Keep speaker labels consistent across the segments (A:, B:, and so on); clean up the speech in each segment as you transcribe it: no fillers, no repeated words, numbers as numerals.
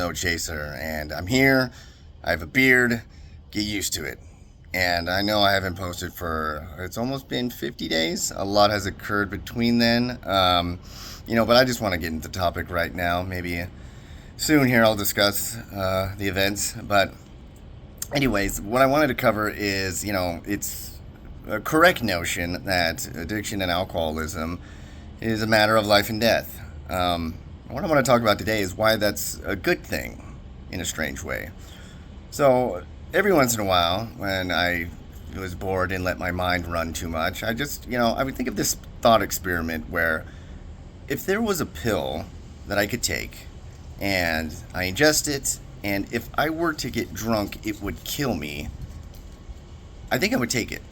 A: No Chaser, and I'm here. I have a beard. Get used to it. And I know I haven't posted for, it's almost been 50 days. A lot has occurred between then. But I just want to get into the topic right now. Maybe soon here I'll discuss the events. But, anyways, what I wanted to cover is, it's a correct notion that addiction and alcoholism is a matter of life and death. What I want to talk about today is why that's a good thing in a strange way. So, every once in a while, when I was bored and let my mind run too much, I would think of this thought experiment where if there was a pill that I could take and I ingest it, and if I were to get drunk, it would kill me, I think I would take it.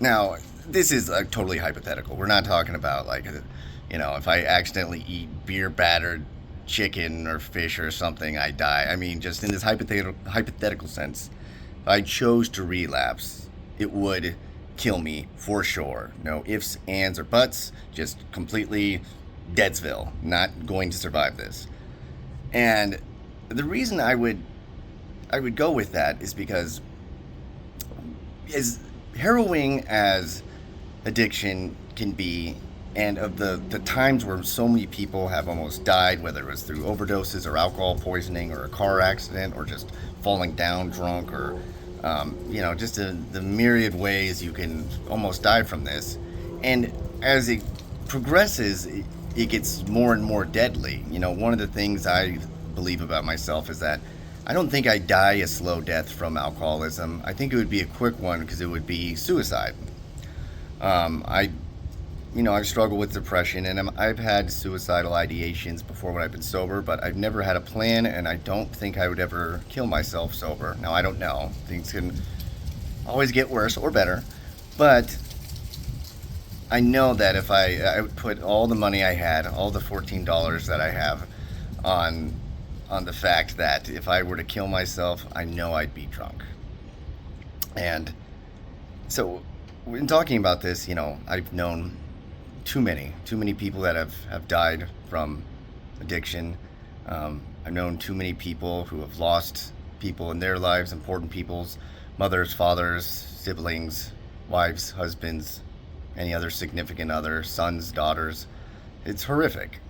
A: Now, this is totally hypothetical. We're not talking about if I accidentally eat beer battered chicken or fish or something, I die. I mean, just in this hypothetical sense, if I chose to relapse, it would kill me for sure. No ifs, ands, or buts. Just completely Deadsville. Not going to survive this. And the reason I would go with that is because, as harrowing as addiction can be, and of the times where so many people have almost died, whether it was through overdoses or alcohol poisoning or a car accident or just falling down drunk or, just the myriad ways you can almost die from this. And as it progresses, it gets more and more deadly. One of the things I believe about myself is that I don't think I die a slow death from alcoholism. I think it would be a quick one because it would be suicide. I've struggled with depression, and I've had suicidal ideations before when I've been sober, but I've never had a plan, and I don't think I would ever kill myself sober. Now, I don't know. Things can always get worse or better, but I know that if I would put all the money I had, all the $14 that I have, on the fact that if I were to kill myself, I know I'd be drunk. And so, in talking about this, I've known too many people that have died from addiction. I've known too many people who have lost people in their lives, important people's mothers, fathers, siblings, wives, husbands, any other significant other, sons, daughters. It's horrific.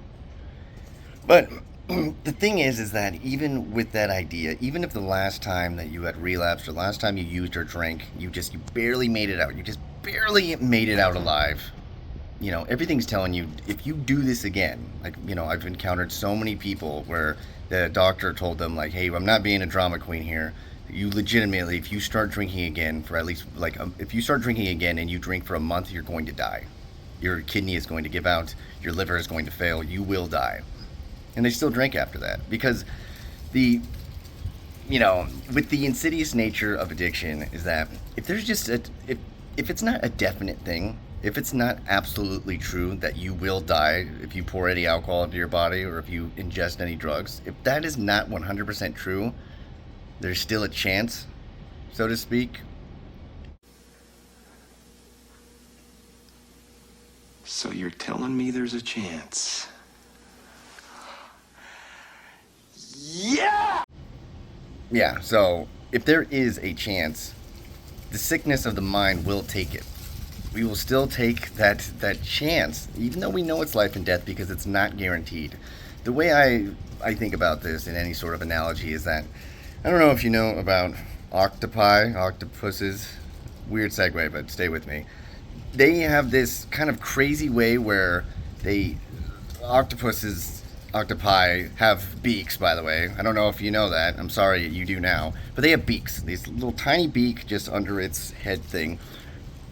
A: But the thing is that even with that idea, even if the last time that you had relapsed or last time you used or drank, you barely made it out, you just barely made it out alive, everything's telling you, if you do this again, I've encountered so many people where the doctor told them, hey, I'm not being a drama queen here. You legitimately, if you start drinking again for at least, if you start drinking again and you drink for a month, you're going to die. Your kidney is going to give out. Your liver is going to fail. You will die. And they still drink after that because with the insidious nature of addiction is that if there's just if it's not a definite thing, if it's not absolutely true that you will die if you pour any alcohol into your body or if you ingest any drugs, if that is not 100% true, there's still a chance, so to speak.
B: So you're telling me there's a chance? Yeah!
A: Yeah, so if there is a chance, the sickness of the mind will take it. We will still take that chance, even though we know it's life and death, because it's not guaranteed. The way I think about this in any sort of analogy is that, I don't know if you know about octopuses, weird segue, but stay with me. They have this kind of crazy way where octopi have beaks, by the way. I don't know if you know that. I'm sorry, you do now. But they have beaks, these little tiny beak just under its head thing.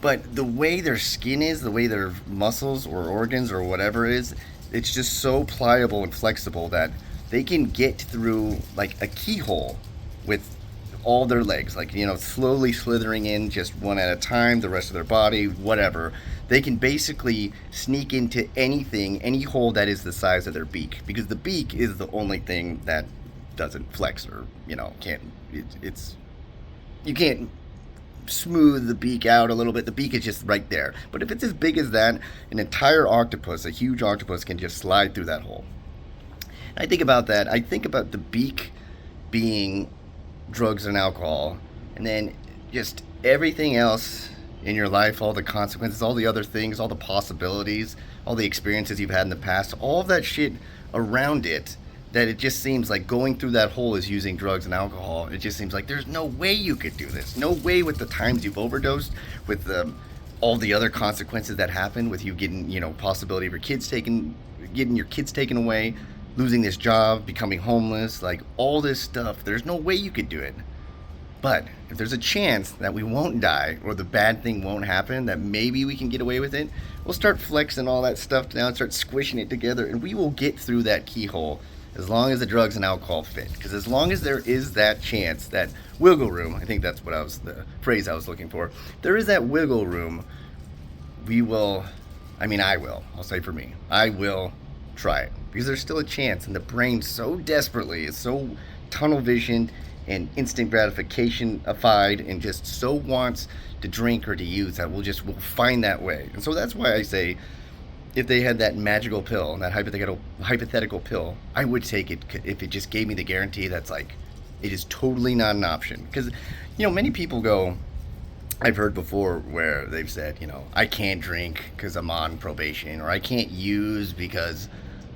A: But the way their skin is, the way their muscles or organs or whatever is, it's just so pliable and flexible that they can get through a keyhole with all their legs, slowly slithering in just one at a time, the rest of their body, whatever. They can basically sneak into anything, any hole that is the size of their beak, because the beak is the only thing that doesn't flex or, you can't smooth the beak out a little bit. The beak is just right there. But if it's as big as that, an entire octopus, a huge octopus, can just slide through that hole. I think about that. I think about the beak being drugs and alcohol, and then just everything else in your life, all the consequences, all the other things, all the possibilities, all the experiences you've had in the past, all of that shit around it, that it just seems like going through that hole is using drugs and alcohol. It just seems like there's no way you could do this. No way, with the times you've overdosed, with all the other consequences that happen with you getting, possibility of your kids taken, getting your kids taken away, losing this job, becoming homeless, like all this stuff. There's no way you could do it. But if there's a chance that we won't die or the bad thing won't happen, that maybe we can get away with it, we'll start flexing all that stuff down, start squishing it together, and we will get through that keyhole as long as the drugs and alcohol fit. Because as long as there is that chance, that wiggle room, I think that's the phrase I was looking for. There is that wiggle room, I'll say for me, I will try it. Because there's still a chance, and the brain so desperately is so tunnel visioned and instant gratification-ified and just so wants to drink or to use that we'll find that way. And so that's why I say, if they had that magical pill, that hypothetical pill, I would take it if it just gave me the guarantee that's like, it is totally not an option. Because, many people go, I've heard before where they've said, I can't drink because I'm on probation, or I can't use because,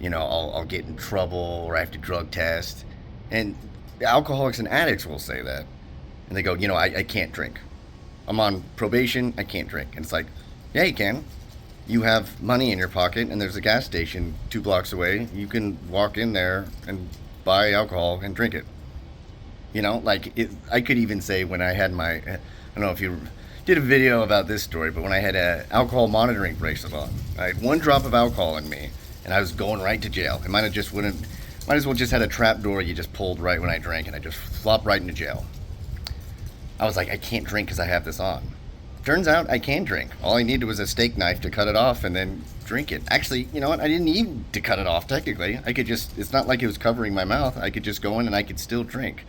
A: I'll get in trouble, or I have to drug test. And alcoholics and addicts will say that. And they go, I can't drink. I'm on probation, I can't drink. And it's like, yeah, you can. You have money in your pocket, and there's a gas station 2 blocks away. You can walk in there and buy alcohol and drink it. I could even say when I had I don't know if you did a video about this story, but when I had an alcohol monitoring bracelet on, I had 1 drop of alcohol in me, and I was going right to jail. It might as well just had a trap door you just pulled right when I drank, and I just flopped right into jail. I was like, I can't drink because I have this on. Turns out I can drink. All I needed was a steak knife to cut it off and then drink it. Actually, you know what? I didn't need to cut it off technically. I could just, it's not like it was covering my mouth. I could just go in and I could still drink.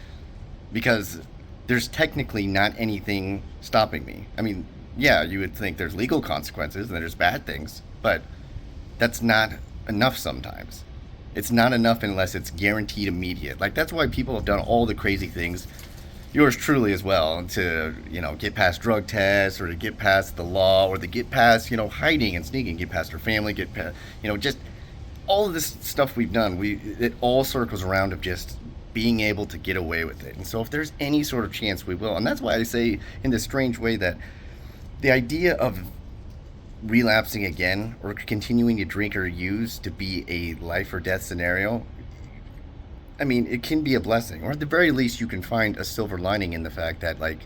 A: Because there's technically not anything stopping me. I mean, yeah, you would think there's legal consequences and there's bad things, but that's not enough sometimes. It's not enough unless it's guaranteed immediate. Like, that's why people have done all the crazy things, yours truly as well, to, get past drug tests, or to get past the law, or to get past, hiding and sneaking, get past her family, get past, just all of this stuff we've done. It all circles around of just being able to get away with it. And so if there's any sort of chance, we will. And that's why I say in this strange way that the idea of relapsing again or continuing to drink or use to be a life or death scenario, I mean, it can be a blessing, or at the very least you can find a silver lining in the fact that, like,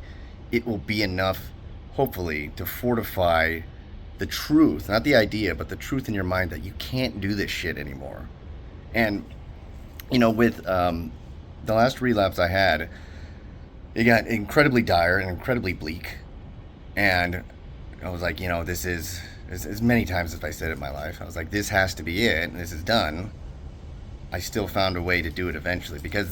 A: it will be enough, hopefully, to fortify the truth, not the idea, but the truth in your mind that you can't do this shit anymore. And with the last relapse I had, it got incredibly dire and incredibly bleak. And I was like, this is, as many times as I said it in my life, I was like, this has to be it, and this is done. I still found a way to do it eventually, because,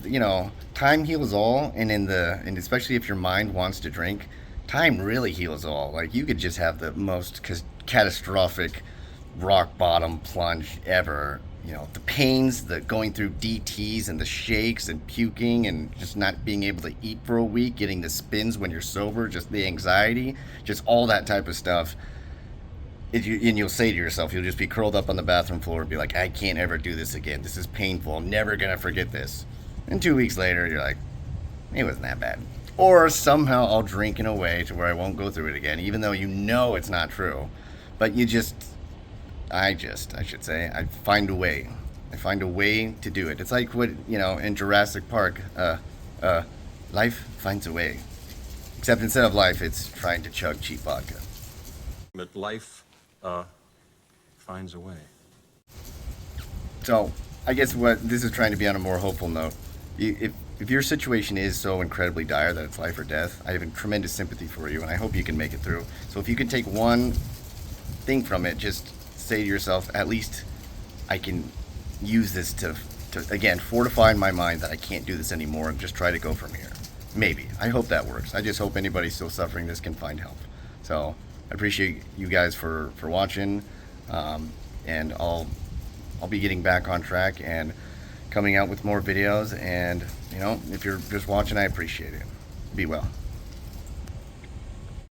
A: time heals all, and and especially if your mind wants to drink, time really heals all. Like, you could just have the most catastrophic rock bottom plunge ever. The pains, the going through DTs and the shakes and puking and just not being able to eat for a week, getting the spins when you're sober, just the anxiety, just all that type of stuff. And you'll say to yourself, you'll just be curled up on the bathroom floor and be like, I can't ever do this again. This is painful. I'm never going to forget this. And 2 weeks later, you're like, it wasn't that bad. Or somehow I'll drink in a way to where I won't go through it again, even though it's not true. But I find a way. I find a way to do it. It's like what, in Jurassic Park, life finds a way. Except instead of life, it's trying to chug cheap vodka.
C: But life finds a way.
A: So, I guess what this is trying to be on a more hopeful note. If your situation is so incredibly dire that it's life or death, I have tremendous sympathy for you, and I hope you can make it through. So if you can take one thing from it, just say to yourself, at least I can use this to again, fortify in my mind that I can't do this anymore, and just try to go from here. Maybe. I hope that works. I just hope anybody still suffering this can find help. So I appreciate you guys for watching, and I'll be getting back on track, and coming out with more videos. And, you know, if you're just watching, I appreciate it. Be well.